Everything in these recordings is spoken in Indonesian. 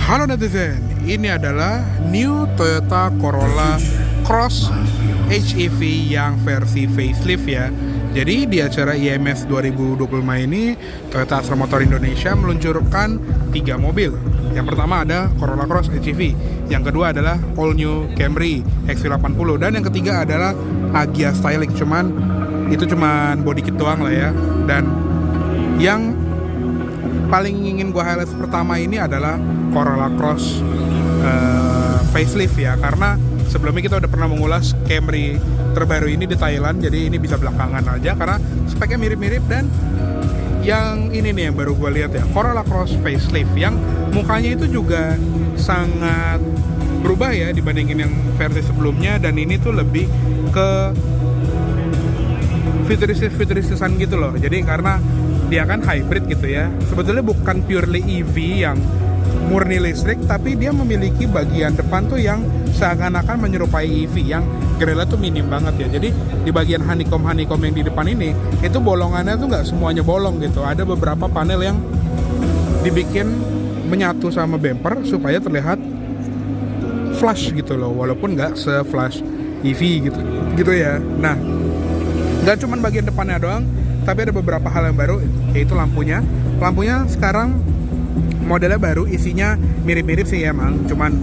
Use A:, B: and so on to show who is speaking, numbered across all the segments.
A: Halo netizen, ini adalah new Toyota Corolla Cross HEV yang versi facelift ya. Jadi di acara IMS 2025 ini Toyota Astra Motor Indonesia meluncurkan 3 mobil. Yang pertama ada Corolla Cross HEV, yang kedua adalah all new Camry XV80, dan yang ketiga adalah Agya Styling. Itu cuman body kit doang lah ya. Dan yang paling ingin gue highlight pertama ini adalah Corolla Cross facelift ya, karena sebelumnya kita udah pernah mengulas Camry terbaru ini di Thailand, jadi ini bisa belakangan aja karena speknya mirip-mirip. Dan yang ini nih yang baru gue lihat ya, Corolla Cross facelift yang mukanya itu juga sangat berubah ya dibandingin yang versi sebelumnya, dan ini tuh lebih ke futurisisan gitu loh. Jadi karena dia kan hybrid gitu ya, sebetulnya bukan purely EV yang murni listrik, tapi dia memiliki bagian depan tuh yang seakan-akan menyerupai EV yang grillnya tuh minim banget ya. Jadi di bagian honeycomb yang di depan ini, itu bolongannya tuh nggak semuanya bolong gitu. Ada beberapa panel yang dibikin menyatu sama bumper supaya terlihat flash gitu loh, walaupun nggak se-flash EV gitu ya. Nah, nggak cuman bagian depannya doang, tapi ada beberapa hal yang baru, yaitu lampunya. Lampunya sekarang modelnya baru, isinya mirip-mirip sih emang, cuman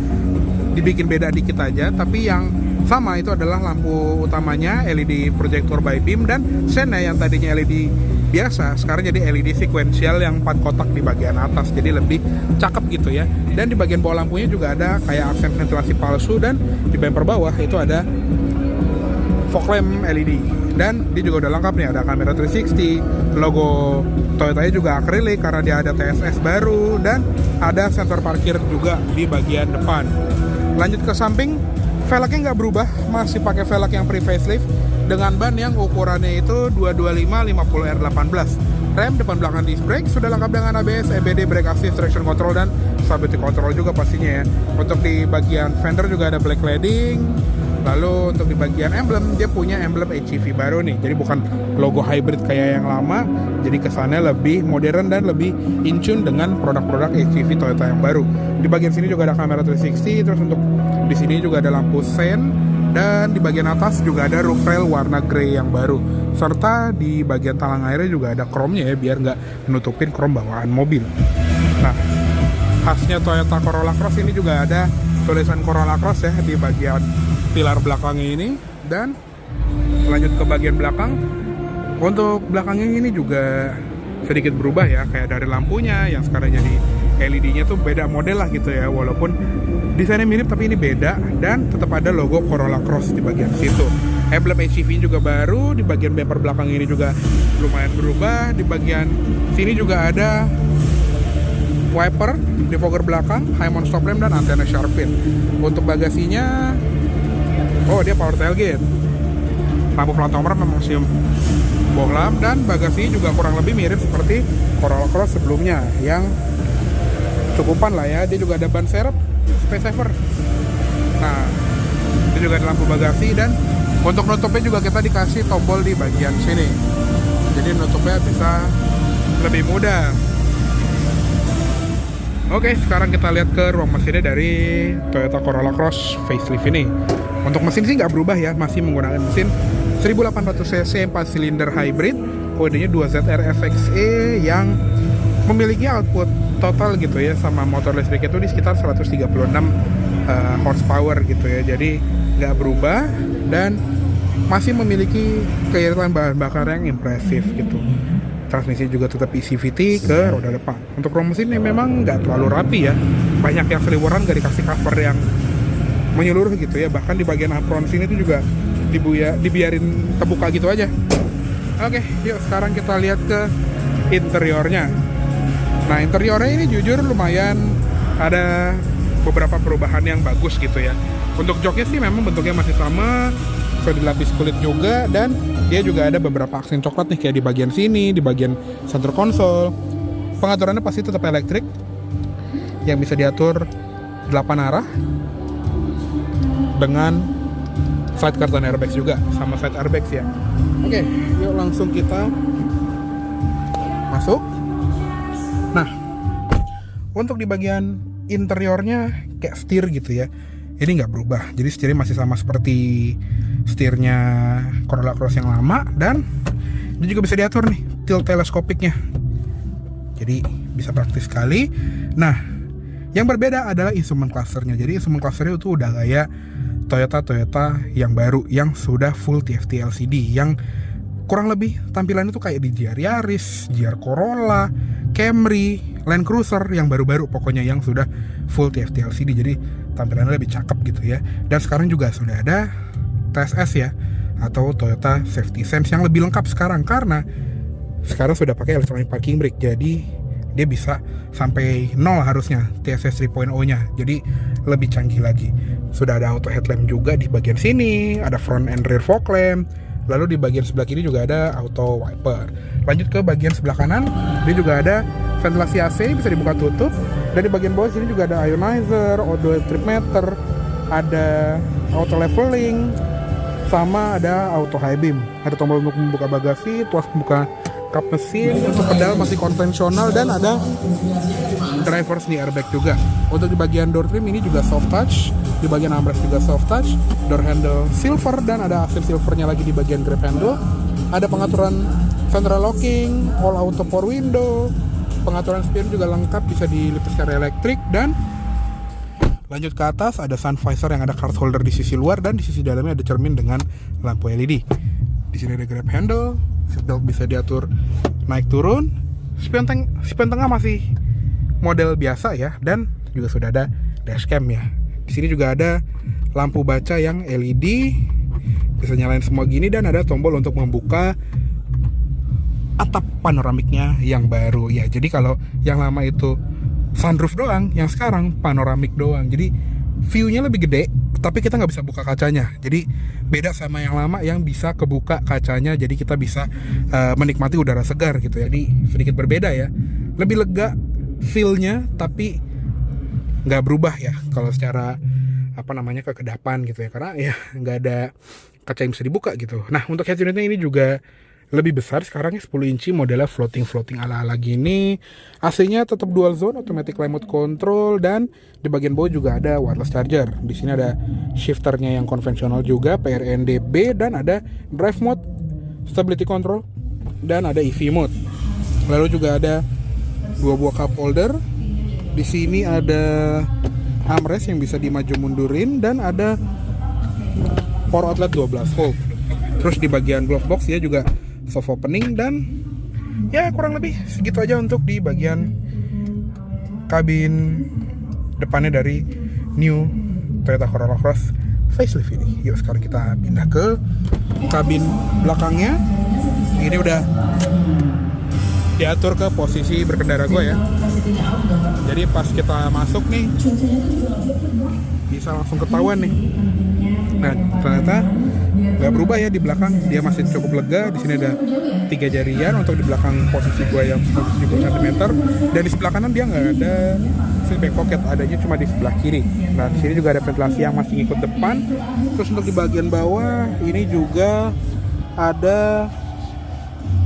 A: dibikin beda dikit aja. Tapi yang sama itu adalah lampu utamanya LED projector by beam, dan sennya yang tadinya LED biasa sekarang jadi LED sequential yang 4 kotak di bagian atas, jadi lebih cakep gitu ya. Dan di bagian bawah lampunya juga ada kayak aksen ventilasi palsu, dan di bumper bawah itu ada fog lamp LED. Dan dia juga udah lengkap nih, ada kamera 360, logo Toyotanya juga akrilik karena dia ada TSS baru, dan ada sensor parkir juga di bagian depan. Lanjut ke samping, velgnya nggak berubah, masih pakai velg yang pre-facelift dengan ban yang ukurannya itu 225/50R18. Rem depan belakang disc brake sudah lengkap dengan ABS, EBD, brake assist, traction control, dan stability control juga pastinya ya. Untuk di bagian fender juga ada black cladding. Lalu untuk di bagian emblem, dia punya emblem HEV baru nih. Jadi bukan logo hybrid kayak yang lama, jadi kesannya lebih modern dan lebih in tune dengan produk-produk HEV Toyota yang baru. Di bagian sini juga ada kamera 360, terus untuk di sini juga ada lampu sen, dan di bagian atas juga ada roof rail warna grey yang baru. Serta di bagian talang airnya juga ada chrome-nya ya, biar nggak menutupin chrome bawaan mobil. Nah, khasnya Toyota Corolla Cross ini juga ada tulisan Corolla Cross ya di bagian pilar belakangnya ini. Dan lanjut ke bagian belakang, untuk belakangnya ini juga sedikit berubah ya, kayak dari lampunya yang sekarang jadi LED-nya tuh beda model lah gitu ya, walaupun desainnya mirip tapi ini beda. Dan tetap ada logo Corolla Cross di bagian situ. Emblem HEV juga baru, di bagian bumper belakang ini juga lumayan berubah. Di bagian sini juga ada wiper, defogger belakang, high mount stop lamp, dan antena sharp fin. Untuk bagasinya, dia power tailgate. Lampu plat nomor memang sium bohlam, dan bagasi juga kurang lebih mirip seperti Corolla Cross sebelumnya yang cukupan lah ya. Dia juga ada ban serep space saver. Nah, dia juga ada lampu bagasi, dan untuk nutupnya juga kita dikasih tombol di bagian sini, jadi nutupnya bisa lebih mudah. Oke, sekarang kita lihat ke ruang mesinnya dari Toyota Corolla Cross facelift ini. Untuk mesin sih nggak berubah ya, masih menggunakan mesin 1800cc 4 silinder hybrid, kodenya 2ZR-FXE, yang memiliki output total gitu ya sama motor listrik itu di sekitar 136 horsepower gitu ya. Jadi nggak berubah dan masih memiliki keiritan bahan bakar yang impresif gitu. Transmisi juga tetap ECVT ke roda depan. Untuk ruang mesin ini memang nggak terlalu rapi ya, banyak yang seliweran, nggak dikasih cover yang menyeluruh gitu ya. Bahkan di bagian apron sini tuh juga dibiarin terbuka gitu aja. Oke, yuk sekarang kita lihat ke interiornya. Nah, interiornya ini jujur lumayan ada beberapa perubahan yang bagus gitu ya. Untuk joknya sih memang bentuknya masih sama, sudah dilapis kulit juga, dan dia juga ada beberapa aksen coklat nih kayak di bagian sini, di bagian center console. Pengaturannya pasti tetap elektrik yang bisa diatur 8 arah dengan side curtain airbags juga, sama side airbags ya. Oke, yuk langsung kita masuk. Nah, untuk di bagian interiornya kayak setir gitu ya. Ini nggak berubah, jadi setirnya masih sama seperti setirnya Corolla Cross yang lama. Dan ini juga bisa diatur nih tilt teleskopiknya, jadi bisa praktis sekali. Nah, yang berbeda adalah instrument clusternya. Jadi instrument clusternya itu udah kayak Toyota yang baru yang sudah full TFT LCD, yang kurang lebih tampilannya tuh kayak di GR Yaris, GR Corolla, Camry, Land Cruiser yang baru-baru, pokoknya yang sudah full TFT LCD. Jadi tampilannya lebih cakep gitu ya. Dan sekarang juga sudah ada TSS ya, atau Toyota Safety Sense yang lebih lengkap sekarang, karena sekarang sudah pakai electronic parking brake. Jadi dia bisa sampai 0 harusnya TSS 3.0 nya, jadi lebih canggih lagi. Sudah ada auto headlamp juga di bagian sini, ada front and rear fog lamp. Lalu di bagian sebelah kiri juga ada auto wiper. Lanjut ke bagian sebelah kanan, dia juga ada ventilasi AC, bisa dibuka tutup. Dan di bagian bawah sini juga ada ionizer, odometer trip meter, ada auto leveling, sama ada auto high beam. Ada tombol untuk membuka bagasi, tuas membuka kap mesin. Untuk pedal masih konvensional, dan ada driver's knee airbag juga. Untuk di bagian door trim ini juga soft touch, di bagian armrest juga soft touch, door handle silver, dan ada aksen silvernya lagi di bagian grab handle. Ada pengaturan central locking, all auto power window, pengaturan spion juga lengkap, bisa dilipat secara elektrik. Dan lanjut ke atas, ada sun visor yang ada card holder di sisi luar, dan di sisi dalamnya ada cermin dengan lampu LED. Di sini ada grab handle, seatbelt bisa diatur naik turun. Spion tengah masih model biasa ya, dan juga sudah ada dashcam ya. Di sini juga ada lampu baca yang LED, bisa nyalain semua gini, dan ada tombol untuk membuka atap panoramiknya yang baru ya. Jadi kalau yang lama itu sunroof doang, yang sekarang panoramik doang. Jadi view-nya lebih gede, tapi kita nggak bisa buka kacanya. Jadi beda sama yang lama yang bisa kebuka kacanya, jadi kita bisa menikmati udara segar gitu ya. Jadi sedikit berbeda ya, lebih lega feel-nya, tapi nggak berubah ya kalau secara kekedapan gitu ya, karena ya nggak ada kaca yang bisa dibuka gitu. Nah, untuk head unitnya ini juga lebih besar, sekarang 10 inci, modelnya floating ala-ala gini. AC-nya tetap dual zone, automatic climate control, dan di bagian bawah juga ada wireless charger. Di sini ada shifternya yang konvensional juga, PRNDB, dan ada drive mode, stability control, dan ada EV mode. Lalu juga ada 2 buah cup holder. Di sini ada armrest yang bisa dimaju mundurin, dan ada power outlet 12 volt. Terus di bagian glove box ya juga soft opening, dan ya kurang lebih segitu aja untuk di bagian kabin depannya dari new Toyota Corolla Cross facelift ini. Yuk sekarang kita pindah ke kabin belakangnya. Ini udah diatur ke posisi berkendara gue ya. Jadi pas kita masuk nih bisa langsung ketahuan nih. Nah, ternyata nggak berubah ya di belakang, dia masih cukup lega. Di sini ada 3 jarian untuk di belakang posisi gue yang 170 cm, dan di sebelah kanan dia nggak ada seatback pocket, adanya cuma di sebelah kiri. Nah, di sini juga ada ventilasi yang masih ngikut depan. Terus untuk di bagian bawah ini juga ada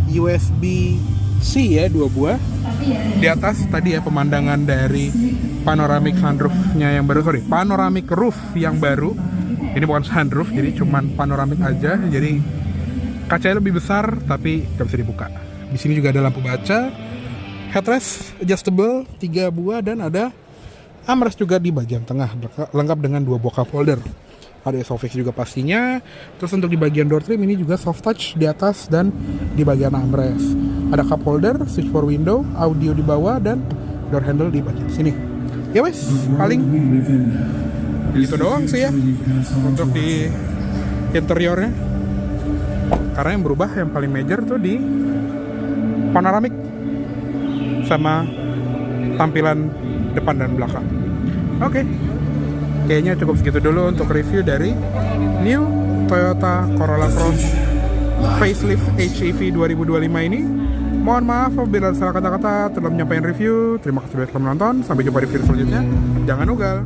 A: USB-C ya, 2 buah. Di atas tadi ya pemandangan dari panoramic sunroofnya yang baru, panoramic roof yang baru. Ini bukan sunroof, jadi cuman panoramik aja. Jadi kacanya lebih besar, tapi nggak bisa dibuka. Di sini juga ada lampu baca, headrest adjustable 3 buah, dan ada armrest juga di bagian tengah, lengkap dengan 2 buah cup holder. Ada SOFIX juga pastinya. Terus untuk di bagian door trim ini juga soft touch di atas dan di bagian armrest. Ada cup holder, switch for window, audio di bawah, dan door handle di bagian sini. Ya wes, paling gitu doang sih ya untuk di interiornya. Karena yang berubah yang paling major tuh di panoramik sama tampilan depan dan belakang. Oke, kayaknya cukup segitu dulu untuk review dari new Toyota Corolla Cross facelift HEV 2025 ini. Mohon maaf apabila salah kata-kata dalam menyampaikan review. Terima kasih sudah menonton. Sampai jumpa di video selanjutnya. Jangan ugal.